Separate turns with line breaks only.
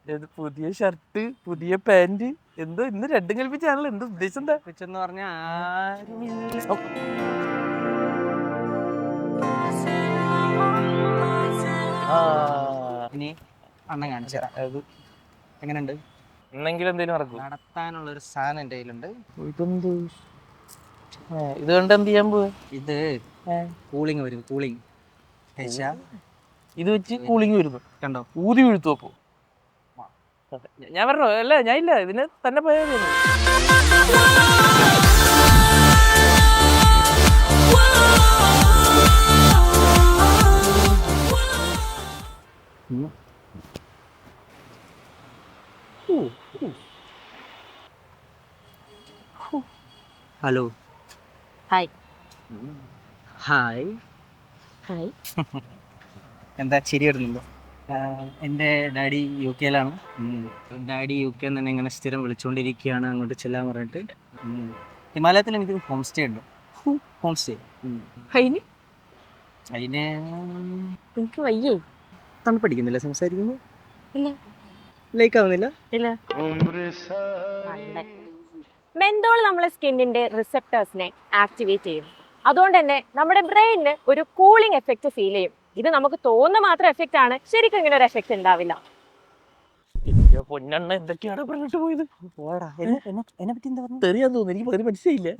പുതിയ ഷർട്ട്, പുതിയ പാന്റ്, എന്തോ ഇന്ന് രണ്ടും കൽപ്പിച്ചാണല്ലോ. എന്താ ഉദ്ദേശം? എന്താ
എന്ന് പറഞ്ഞ ആരുമില്ല. ഇനി അണ്ണൻ കാണിച്ചു തരാം. എങ്ങനെയുണ്ട്?
എന്നെങ്കിലും എന്തേലും നടക്കും.
നടത്താനുള്ളൊരു സാധനം എൻ്റെ കയ്യിലുണ്ട്.
ഇതെന്ത്? ഇത് കൊണ്ട് എന്ത് ചെയ്യാൻ പോവാ?
ഇത് കൂളിങ് വരും. കൂളിങ്
ഇത് വെച്ച് കൂളിങ് വരുന്നു.
കണ്ടോ?
ഊതി വീഴ്ത്തു. അപ്പോ ഞാൻ പറഞ്ഞോ? അല്ല, ഞാൻ ഇല്ല, ഇതിന് തന്നെ പോയാൽ മതി.
ഹലോ.
ഹായ്.
ഹായ്.
ഹായ്.
എന്താ ചിരി വരുന്നുണ്ടോ? എൻ്റെ ഡാഡി യു കെയിലാണ്. ഡാഡി യു കെ തന്നെ ഇങ്ങനെ സ്ഥിരം വിളിച്ചുകൊണ്ടിരിക്കുകയാണ് അങ്ങോട്ട് ചെല്ലാൻ പറഞ്ഞിട്ട്. ഹിമാലയത്തിൽ എനിക്ക് ഹോം സ്റ്റേ ഉണ്ട്. Home stay.
അതിന്
അതിന്
എനിക്ക് വയ്യേ.
തണുപ്പടിക്കുന്നില്ല സംസാരിക്കുന്നു?
ഇല്ല.
ലൈക്ക് ആവുന്നില്ല?
ഇല്ല. മെന്തോൾ നമ്മളെ സ്കിന്നിന്റെ റിസെപ്റ്റേഴ്സിനെ ആക്ടിവേറ്റ് ചെയ്യും. അതുകൊണ്ട് തന്നെ നമ്മുടെ ബ്രെയിനിന് ഒരു കൂളിംഗ് എഫക്റ്റ് ഫീൽ ചെയ്യും. ഇത് നമുക്ക് തോന്നുന്ന മാത്രം എഫക്റ്റ് ആണ്, ശരിക്കും ഇങ്ങനെ ഒരു എഫക്റ്റ് ഉണ്ടാവില്ല.
പൊന്നെണ്ണ എന്തൊക്കെയാണ് പറഞ്ഞിട്ട് പോയത്?
എന്നെ പറ്റി എന്താ പറഞ്ഞു?
തെറിയാന്ന് തോന്നുന്നു. എനിക്ക് പകുതി മനസ്സിലായില്ല.